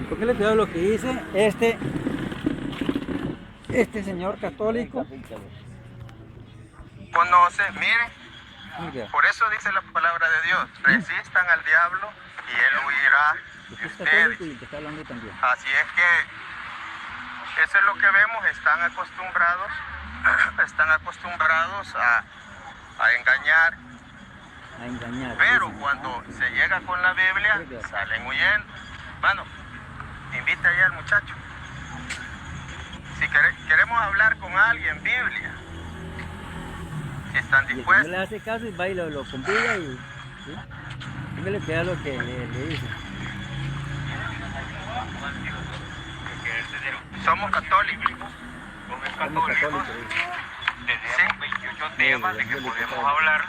Póngale cuidado lo que dice este señor católico. Conoce, mire, Mira, por eso dice la palabra de Dios, resistan al diablo y él huirá usted de es católico y ustedes. el que está hablando también. Así es que eso es lo que vemos, están acostumbrados a engañar, A engañar. pero Dicen. cuando se llega con la Biblia, salen huyendo. Bueno, invita ahí al muchacho. Si queremos hablar con alguien, Biblia, si están Y el que no dispuestos. le hace caso y va y lo convida y... ¿sí? Póngale cuidado lo que le dice. Somos católicos. Somos católicos. Tenemos 28 temas de que podemos hablar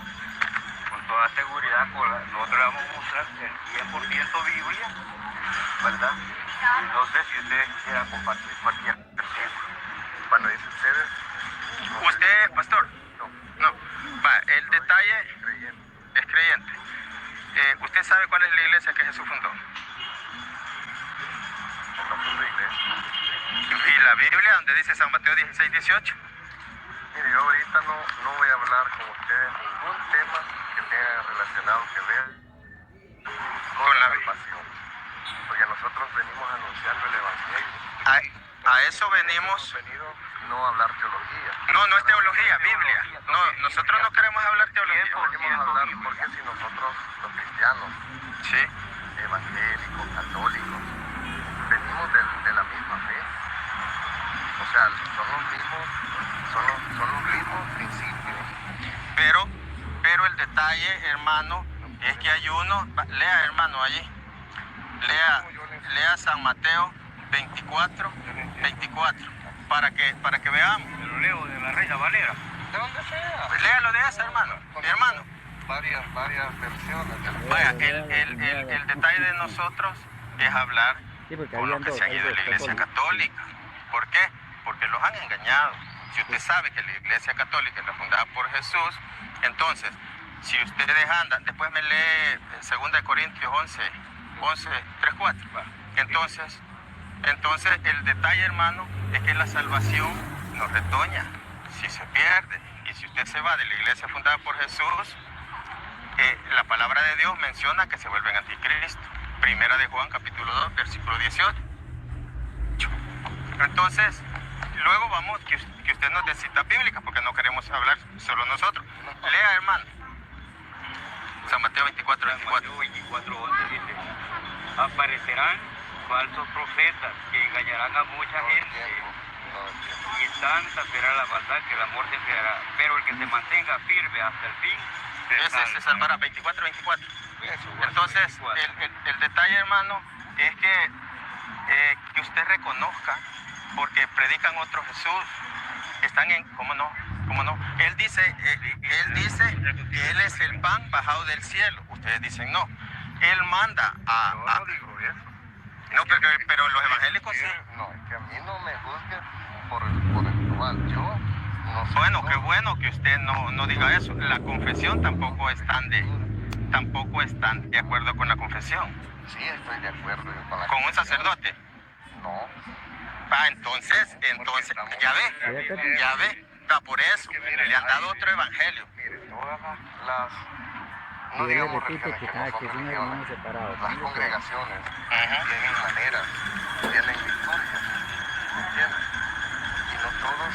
con toda seguridad. Nosotros le vamos a mostrar el 100% Biblia, ¿verdad? No sé si ustedes quieran compartir cualquier tema. Cuando dice ustedes... ¿Usted, pastor? No. Va, el detalle es creyente. ¿Usted sabe cuál es la iglesia que Jesús fundó? ¿Y la Biblia donde dice San Mateo 16:18? Mire, yo ahorita no voy a hablar con ustedes ningún tema que tenga relacionado que ver con la salvación, porque nosotros venimos anunciando el Evangelio. A eso venimos. No a hablar teología. No es teología, Biblia. No, nosotros no queremos hablar teología. Venimos a hablar porque si nosotros, los cristianos, sí, evangélicos, católicos, venimos de la misma fe. O sea, son los mismos principios. Pero el detalle, hermano, es que hay uno, lea hermano allí, lea San Mateo 24, para que veamos. Lo leo de la Reina Valera. De donde sea. Léalo de esa, hermano. Mi hermano. Varias versiones. Vaya, el detalle de nosotros es hablar con los que se han ido de la iglesia católica. ¿Por qué? Porque los han engañado. Si usted sabe que la iglesia católica es la fundada por Jesús, entonces, si ustedes andan, después me lee 2 Corintios 3:4. Entonces, el detalle, hermano, es que la salvación no retoña si se pierde. Y si usted se va de la iglesia fundada por Jesús, la palabra de Dios menciona que se vuelven anticristo. Primera de Juan, capítulo 2, versículo 18. Entonces, luego vamos, que usted nos dé citas bíblicas, porque no queremos hablar solo nosotros. Lea, hermano. San Mateo 24, 11 dice: aparecerán falsos profetas que engañarán a mucha gente, y tanta será la maldad que el amor se enfriará, pero el que se mantenga firme hasta el fin se salvará. 24. Entonces, el detalle, hermano, es que usted reconozca, porque predican otro Jesús, están en, ¿cómo no? Él dice que Él es el pan bajado del cielo. Ustedes dicen no. Él manda a... Yo no digo eso. No, pero los evangélicos sí. No, es que a mí no me juzguen por el cual yo no sé. Bueno, qué bueno que usted no diga eso. La confesión tampoco están de acuerdo con la confesión. Sí, estoy de acuerdo con la ¿Con un sacerdote? No. Entonces, ya ve, por eso, le han dado otro evangelio. Mire, todas las no digamos repite que son hermanos separados. las congregaciones tienen maneras, tienen liturgias, ¿me entiendes? Y no todos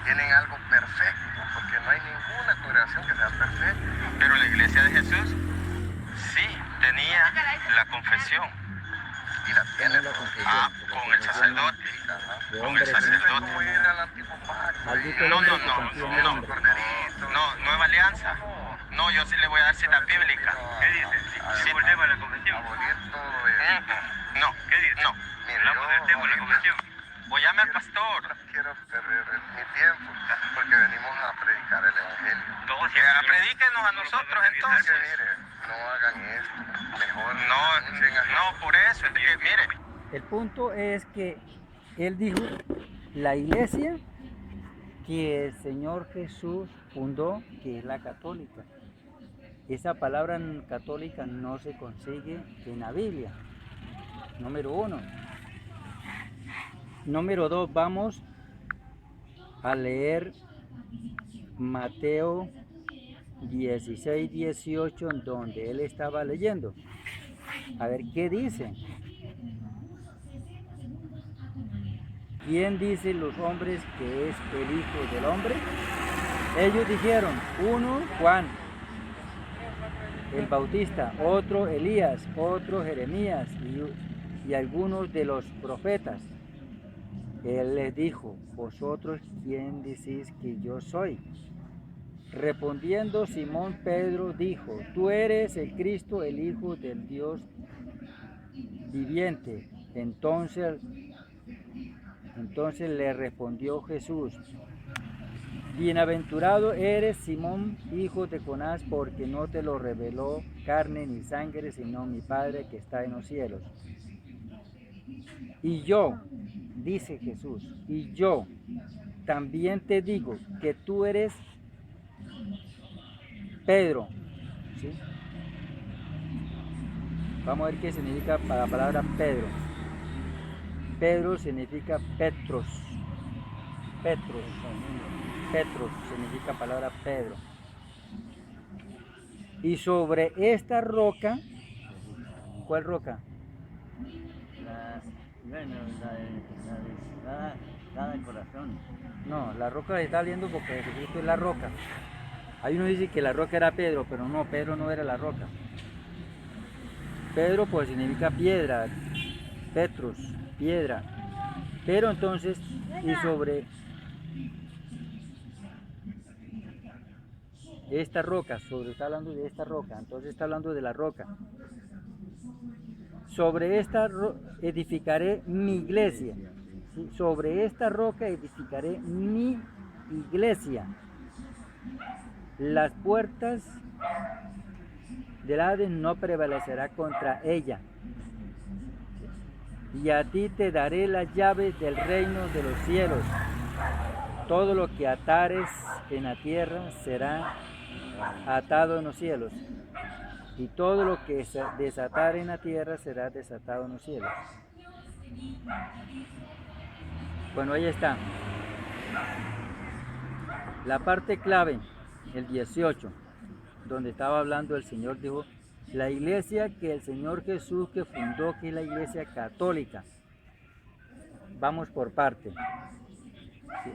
tienen algo perfecto, porque no hay ninguna congregación que sea perfecta. Pero la iglesia de Jesús sí tenía la confesión. Y la tiene con el sacerdote. Con el sacerdote. No, nueva alianza. No, yo sí le voy a dar cita bíblica. ¿Qué dice? Sí, el tema de la confesión. No, ¿qué dice? No. Hablamos del tema de la confesión. O llame al pastor. No quiero perder mi tiempo, porque venimos a predicar el evangelio. Predíquenos a nosotros entonces. Mire, no hagan esto. Mejor no, por eso. Mire. El punto es que él dijo, la iglesia que el Señor Jesús fundó, que es la católica. Esa palabra católica no se consigue en la Biblia. Número 1. Número 2, vamos a leer Mateo 16, 18, donde él estaba leyendo. A ver qué dice. ¿Quién dicen los hombres que es el Hijo del Hombre? Ellos dijeron, uno Juan el Bautista, otro Elías, otro Jeremías y algunos de los profetas. Él les dijo, ¿vosotros quién decís que yo soy? Respondiendo Simón Pedro dijo, tú eres el Cristo, el Hijo del Dios viviente. Entonces le respondió Jesús, bienaventurado eres Simón, hijo de Jonás, porque no te lo reveló carne ni sangre, sino mi Padre que está en los cielos. Y yo, dice Jesús, y yo también te digo que tú eres Pedro. ¿Sí? Vamos a ver qué significa la palabra Pedro. Pedro significa Petros. Petros significa palabra Pedro. Y sobre esta roca, ¿cuál roca? La del corazón. No, la roca está viendo porque Jesucristo es la roca. Hay uno que dice que la roca era Pedro, pero no, Pedro no era la roca. Pedro pues significa piedra, Petros, piedra. Pero entonces, y sobre esta roca, está hablando de esta roca, entonces está hablando de la roca. Sobre esta edificaré mi iglesia. ¿Sí? Sobre esta roca edificaré mi iglesia. Las puertas del Hades no prevalecerá contra ella. Y a ti te daré las llaves del reino de los cielos. Todo lo que atares en la tierra será atado en los cielos. Y todo lo que desatar en la tierra será desatado en los cielos. Bueno, ahí está. La parte clave, el 18, donde estaba hablando el Señor, dijo, la iglesia que el Señor Jesús que fundó, que es la iglesia católica. Vamos por parte. ¿Sí?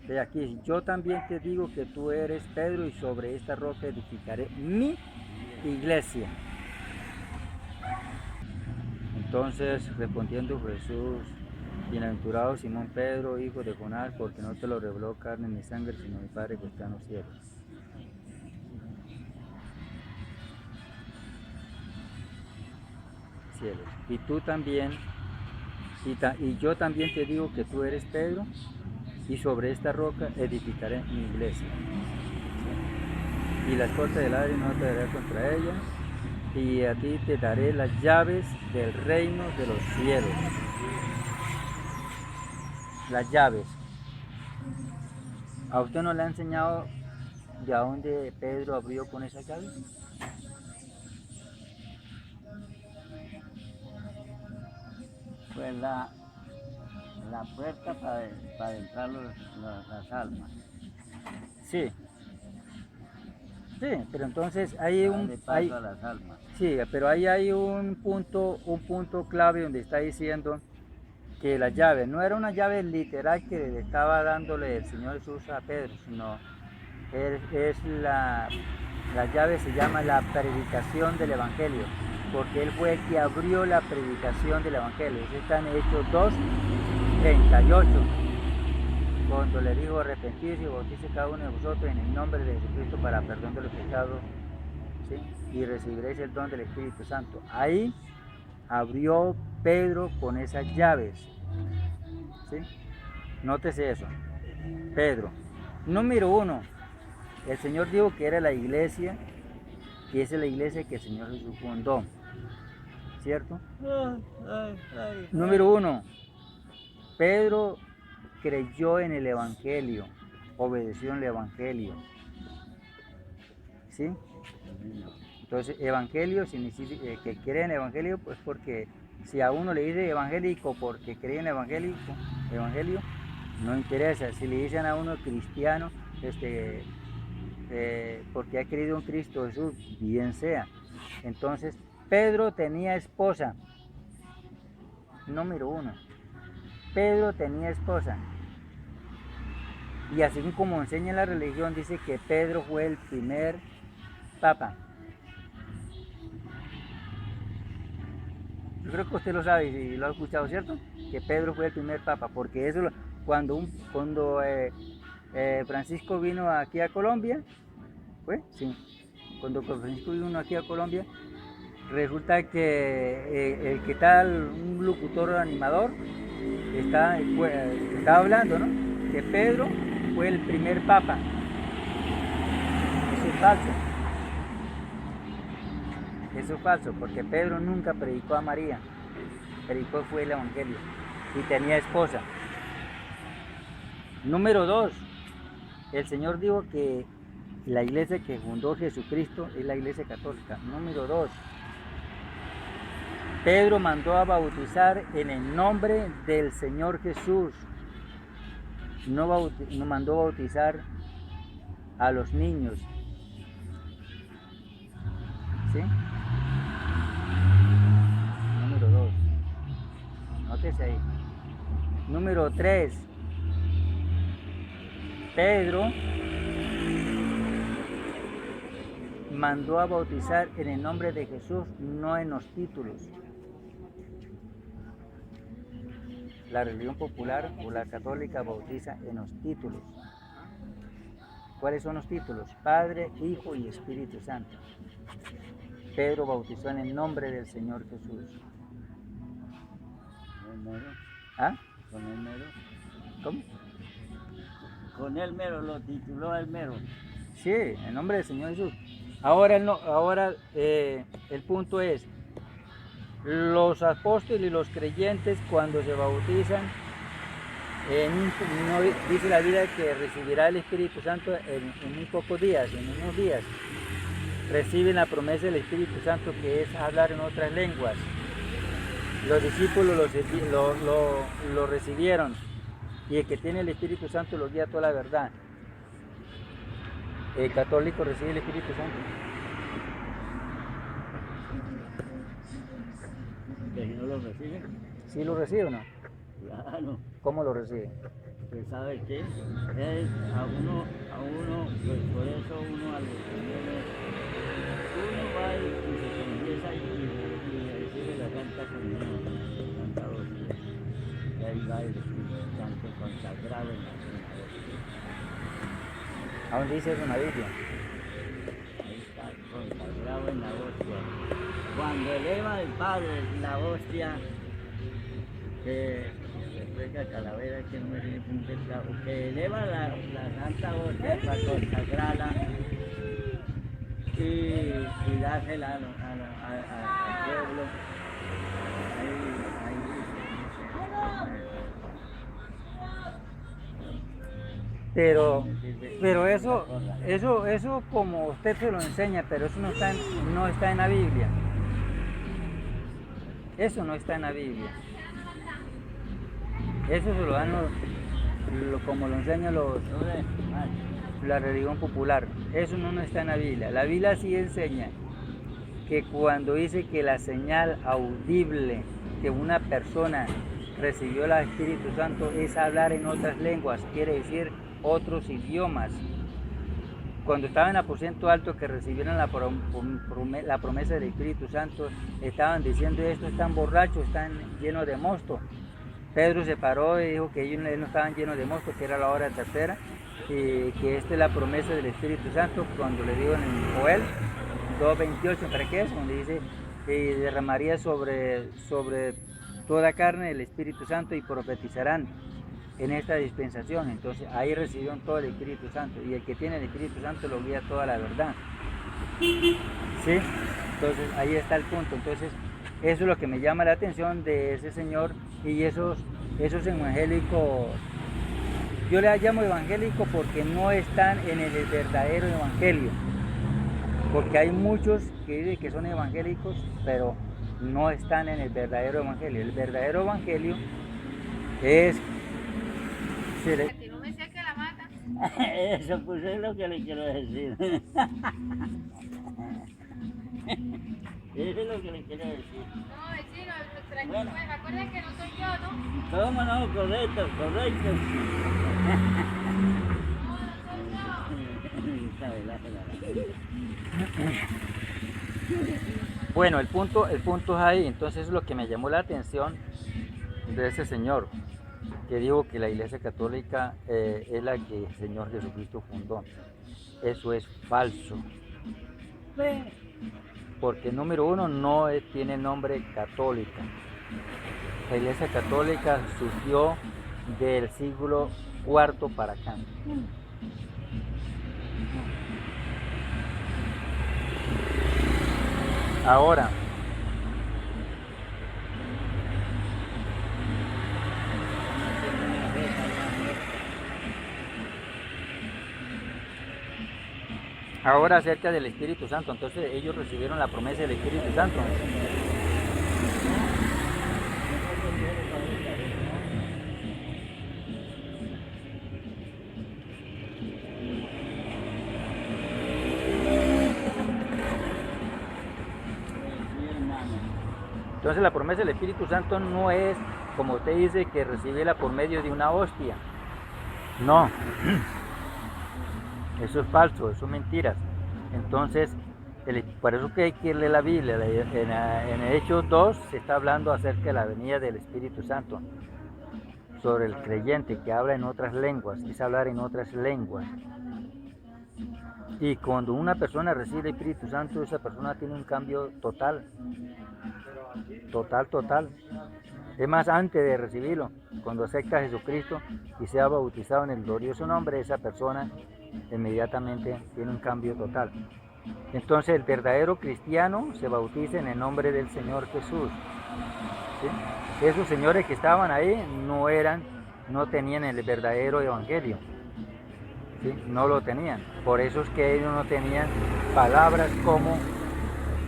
De aquí, yo también te digo que tú eres Pedro y sobre esta roca edificaré mi iglesia. Entonces, respondiendo Jesús, bienaventurado Simón Pedro, hijo de Jonás, porque no te lo reveló carne ni sangre, sino mi Padre que está en los cielos. Y tú también, y yo también te digo que tú eres Pedro, y sobre esta roca edificaré mi iglesia. Y las puertas del Hades no te darán contra ella, y a ti te daré las llaves del reino de los cielos. Las llaves. ¿A usted no le ha enseñado de a dónde Pedro abrió con esas llaves? Pues la puerta para entrar las almas. Sí. Sí, pero entonces hay Paso a las almas. sí, pero ahí hay un punto clave donde está diciendo que la llave no era una llave literal que le estaba dándole el Señor Jesús a Pedro, sino la llave se llama la predicación del Evangelio, porque él fue el que abrió la predicación del Evangelio. Eso está en Hechos 2:38, cuando le dijo arrepentirse y bautice cada uno de vosotros en el nombre de Jesucristo para perdón de los pecados, ¿sí? Y recibiréis el don del Espíritu Santo. Ahí abrió Pedro con esas llaves, ¿sí? Nótese eso, Pedro. Número 1, el Señor dijo que era la iglesia, que esa es la iglesia que el Señor Jesús fundó, ¿cierto? Número 1, Pedro creyó en el Evangelio, obedeció en el Evangelio, ¿sí? Entonces, evangelio significa que cree en el evangelio, pues porque Si a uno le dice evangélico porque cree en el evangelio, no interesa. Si le dicen a uno cristiano, porque ha creído en Cristo Jesús, bien sea. Entonces, Pedro tenía esposa. Número 1. Pedro tenía esposa. Y así como enseña la religión, dice que Pedro fue el primer papa. Yo creo que usted lo sabe y lo ha escuchado, ¿cierto? Que Pedro fue el primer papa, porque eso cuando Francisco vino aquí a Colombia, ¿fue? Sí. Cuando Francisco vino aquí a Colombia, resulta que el que tal, un locutor animador, está hablando, ¿no? Que Pedro fue el primer papa. Eso es falso. Eso es falso, porque Pedro nunca predicó a María. Predicó fue el evangelio. Y tenía esposa. Número 2. El Señor dijo que la iglesia que fundó Jesucristo es la iglesia católica. Número 2. Pedro mandó a bautizar en el nombre del Señor Jesús. No mandó bautizar a los niños. ¿Sí? Número 2. Nótese ahí. Número 3. Pedro mandó a bautizar en el nombre de Jesús, no en los títulos. La religión popular o la católica bautiza en los títulos. ¿Cuáles son los títulos? Padre, Hijo y Espíritu Santo. Pedro bautizó en el nombre del Señor Jesús. ¿Con el mero? ¿Ah? ¿Con el mero? ¿Cómo? Con el mero, lo tituló el mero. Sí, en nombre del Señor Jesús. Ahora el punto es, los apóstoles y los creyentes cuando se bautizan, dice la Biblia que recibirá el Espíritu Santo en muy pocos días, en unos días. Reciben la promesa del Espíritu Santo, que es hablar en otras lenguas. Los discípulos lo recibieron, y el que tiene el Espíritu Santo lo guía a toda la verdad. El católico recibe el Espíritu Santo. ¿Que si no lo recibe? ¿Sí lo recibe o no? Claro. ¿Cómo lo recibe? Pues ¿sabe qué? Es a uno, pues por eso uno a los señores, uno va y se confiesa y recibe la Santa Comunión, la Santa Hostia. Y ahí va el Espíritu Santo consagrado en la hostia. ¿A dónde dice eso en la Biblia? Ahí está, consagrado en la hostia. Cuando eleva el Padre la hostia, que refleja calavera, que no me tiene un pescado, que eleva la Santa Hostia para consagrarla y dársela al pueblo. Ahí Pero eso como usted se lo enseña, pero eso no está en la Biblia. Eso no está en la Biblia. Eso se lo dan como lo enseñan la religión popular. Eso no está en la Biblia. La Biblia sí enseña que cuando dice que la señal audible que una persona recibió el Espíritu Santo es hablar en otras lenguas, quiere decir otros idiomas. Cuando estaban en aposento alto que recibieron la promesa del Espíritu Santo, estaban diciendo: estos están borrachos, están llenos de mosto. Pedro se paró y dijo que ellos no estaban llenos de mosto, que era la hora tercera, y que esta es la promesa del Espíritu Santo, cuando le digo en Joel 2:28, ¿para qué es? Donde dice que derramaría sobre toda carne el Espíritu Santo y profetizarán en esta dispensación. Entonces ahí recibieron todo el Espíritu Santo, y el que tiene el Espíritu Santo lo guía toda la verdad. ¿Sí? Entonces ahí está el punto. Entonces eso es lo que me llama la atención de ese señor y esos evangélicos. Yo les llamo evangélicos porque no están en el verdadero evangelio. Porque hay muchos que dicen que son evangélicos, pero no están en el verdadero evangelio. El verdadero evangelio es... Que no me sea que la mata. Eso pues es lo que le quiero decir. Eso es lo que le quiero decir. No, vecino, tranquilo, Bueno. pues, recuerda que no soy yo, ¿no? ¿Cómo no? Correcto, correcto. No, no soy yo. Está verdad, está verdad. Bueno, el punto es ahí. Entonces, lo que me llamó la atención de ese señor que dijo que la Iglesia Católica es la que el Señor Jesucristo fundó. Eso es falso. Porque número uno no tiene nombre católica. La Iglesia Católica surgió del siglo IV para acá. Ahora, acerca del Espíritu Santo, entonces ellos recibieron la promesa del Espíritu Santo. Entonces la promesa del Espíritu Santo no es, como usted dice, que recibirla por medio de una hostia. No. Eso es falso, eso es mentiras. Entonces, por eso que hay que leer la Biblia. En Hechos 2 se está hablando acerca de la venida del Espíritu Santo. Sobre el creyente que habla en otras lenguas, es hablar en otras lenguas. Y cuando una persona recibe el Espíritu Santo, esa persona tiene un cambio total. Total. Es más, antes de recibirlo, cuando acepta a Jesucristo y sea bautizado en el glorioso nombre, esa persona inmediatamente tiene un cambio total. Entonces el verdadero cristiano se bautiza en el nombre del Señor Jesús. ¿Sí? Esos señores que estaban ahí no tenían el verdadero evangelio. ¿Sí? No lo tenían. Por eso es que ellos no tenían palabras como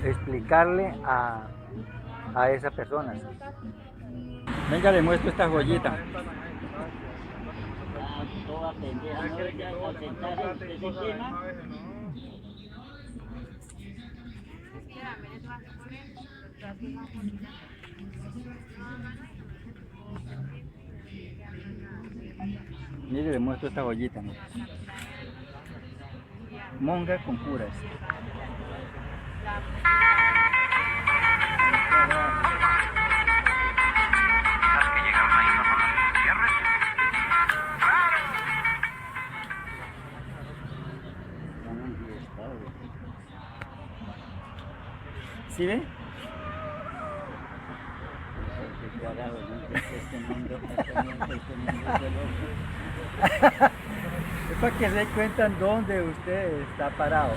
explicarle a esas personas. Venga, le muestro esta joyita. Toda pendeja, no debería aceptar este sistema. Mire, le muestro esta joyita. ¿No? Monga con curas. ¿Sí ve? Es para que se den cuenta dónde usted está parado.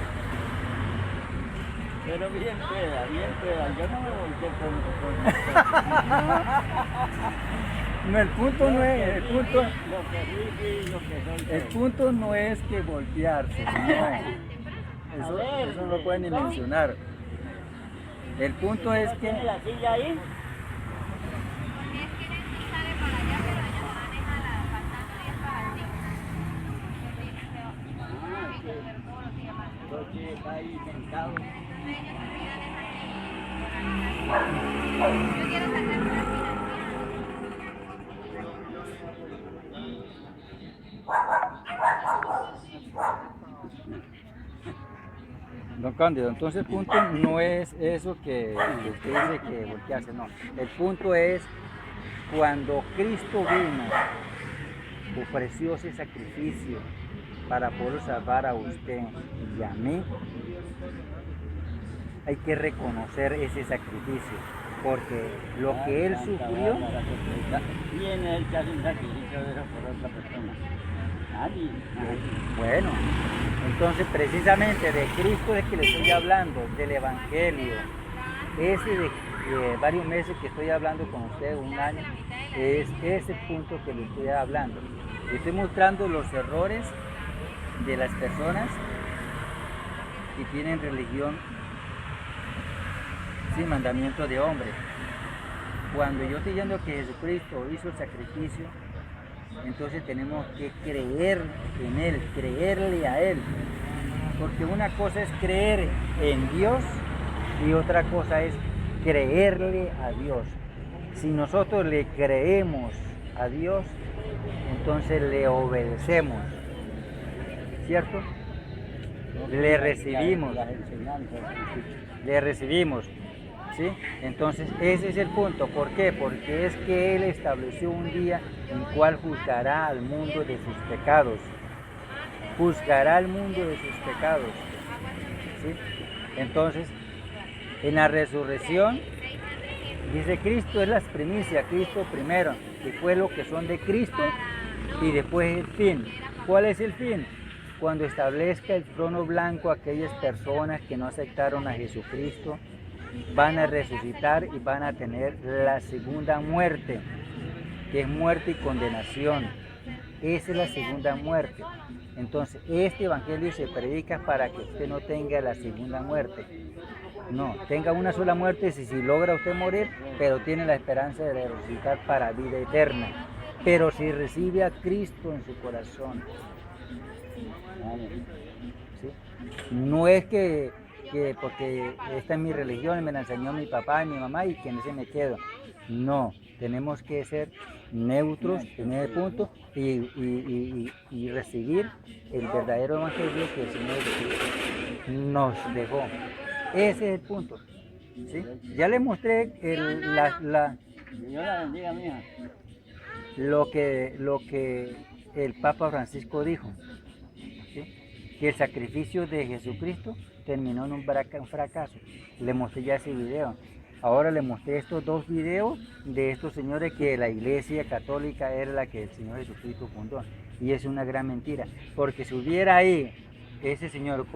Pero bien pueda, yo no me volteé No, el punto no es, el con punto no es que voltearse, no. Eso no lo pueden ni mencionar. El punto es que ¿Tiene la silla ahí? Porque es que él sale para allá, pero ella maneja la pasando y es para así. Entonces está ahí sentado. Yo quiero sacar una financiada. Don Cándido, entonces el punto no es eso que usted dice que voltearse, no. El punto es cuando Cristo vino, ofreció ese sacrificio para poder salvar a usted y a mí, hay que reconocer ese sacrificio, porque lo que Él sufrió, ¿Quién es el que hace un sacrificio de eso por otra persona? Nadie. bueno, entonces precisamente de Cristo es que le estoy hablando, del Evangelio. Ese de varios meses que estoy hablando con usted, un año, es ese punto que le estoy hablando. Le estoy mostrando los errores de las personas que tienen religión Sí, mandamiento de hombre. Cuando yo estoy diciendo que Jesucristo hizo el sacrificio, entonces tenemos que creer en Él, creerle a Él. Porque una cosa es creer en Dios y otra cosa es creerle a Dios. Si nosotros le creemos a Dios, entonces le obedecemos, ¿cierto? Le recibimos, le recibimos, ¿sí? Entonces ese es el punto. ¿Por qué? Porque es que Él estableció un día en el cual juzgará al mundo de sus pecados. Juzgará al mundo de sus pecados, ¿sí? Entonces, en la resurrección, dice Cristo es la primicia, Cristo primero, después lo que son de Cristo y después el fin. ¿Cuál es el fin? Cuando establezca el trono blanco, aquellas personas que no aceptaron a Jesucristo van a resucitar y van a tener la segunda muerte, que es muerte y condenación. Esa es la segunda muerte. Entonces, este evangelio se predica para que usted no tenga la segunda muerte. No, tenga una sola muerte si logra usted morir, pero tiene la esperanza de resucitar para vida eterna. Pero si recibe a Cristo en su corazón, ¿sí? No es que porque esta es mi religión, me la enseñó mi papá y mi mamá y que en ese me quedo. No, tenemos que ser neutros en ese punto y recibir el verdadero evangelio que el Señor Jesucristo nos dejó. Ese es el punto, ¿sí? Ya les mostré Dios la bendiga, mija. lo que el Papa Francisco dijo, ¿sí? Que el sacrificio de Jesucristo terminó en un fracaso. Le mostré ya ese video. Ahora le mostré estos dos videos de estos señores que la Iglesia Católica era la que el Señor Jesucristo fundó. Y es una gran mentira, porque si hubiera ahí ese señor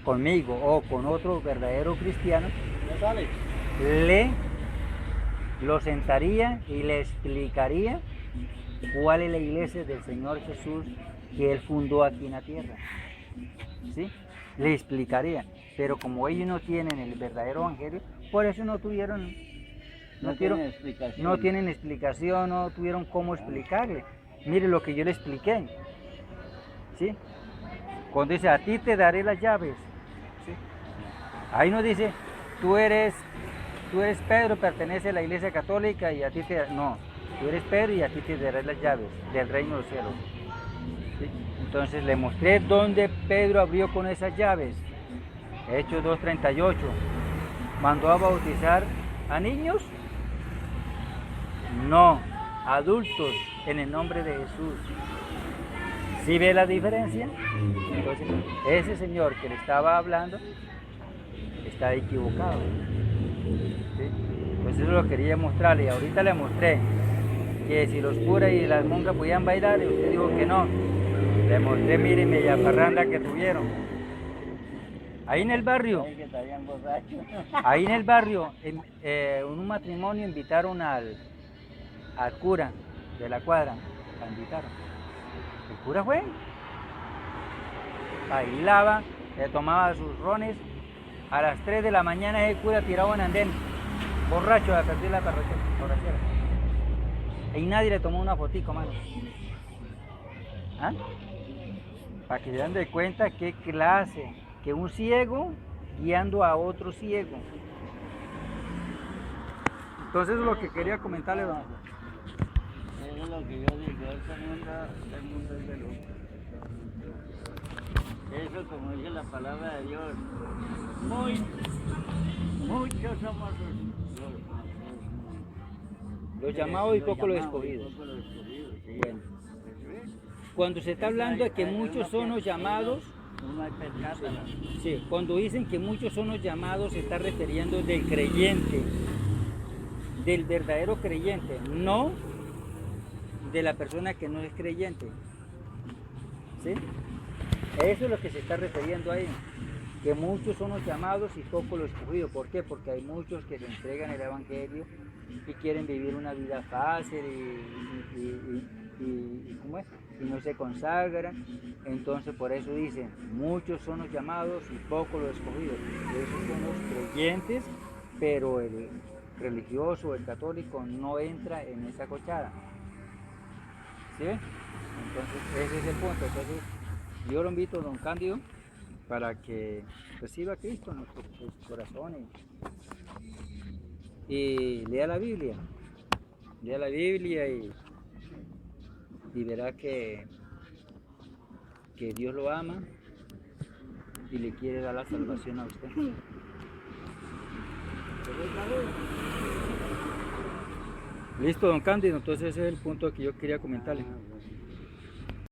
conmigo o con otro verdadero cristiano, lo sentaría y le explicaría cuál es la iglesia del Señor Jesús que Él fundó aquí en la tierra. ¿Sí? Le explicaría, pero como ellos no tienen el verdadero evangelio, por eso no tienen explicación, no tuvieron cómo explicarle. Mire lo que yo le expliqué, ¿sí? Cuando dice, a ti te daré las llaves, ¿sí? Ahí no dice, tú eres Pedro, pertenece a la Iglesia Católica y a ti te... No, tú eres Pedro y a ti te daré las llaves del reino de los cielos. ¿Sí? Entonces le mostré dónde Pedro abrió con esas llaves. Hechos 2:38. ¿Mandó a bautizar a niños? No, adultos en el nombre de Jesús. ¿Sí ve la diferencia? Entonces, ese señor que le estaba hablando está equivocado. ¿Sí? Entonces eso lo quería mostrarle y ahorita le mostré que si los curas y las monjas podían bailar y usted dijo que no. Le mostré, mire, media parranda que tuvieron. Ahí en el barrio, en un matrimonio invitaron al cura de la cuadra, la invitaron. El cura fue, bailaba, se tomaba sus rones. A las 3 de la mañana el cura tiraba en andén, borracho, a perder la borrachera. Y nadie le tomó una fotico, mano. ¿Ah? Para que se den de cuenta qué clase, que un ciego guiando a otro ciego. Entonces es lo que quería comentarle, don. Eso es lo que yo digo, el mundo es de loco. Eso, como dice la palabra de Dios, muchos somos los llamados y poco los escogidos. Sí. Bueno, cuando se está hablando de que muchos son los llamados, uno hay pescado. sí, cuando dicen que muchos son los llamados, se está refiriendo del creyente, del verdadero creyente, no de la persona que no es creyente. ¿Sí? Eso es lo que se está refiriendo ahí, que muchos son los llamados y pocos los escogidos. ¿Por qué? Porque hay muchos que le entregan el evangelio y quieren vivir una vida fácil y ¿cómo es? Y no se consagran. Entonces por eso dicen, muchos son los llamados y pocos los escogidos. Esos son los creyentes pero el religioso, el católico, no entra en esa cochada. ¿Sí ven? Entonces, ese es el punto. Entonces, yo lo invito, don Cándido, para que reciba a Cristo en nuestros corazones y lea la Biblia. Lea la Biblia y verá que Dios lo ama y le quiere dar la salvación a usted. Listo, don Cándido, entonces ese es el punto que yo quería comentarle.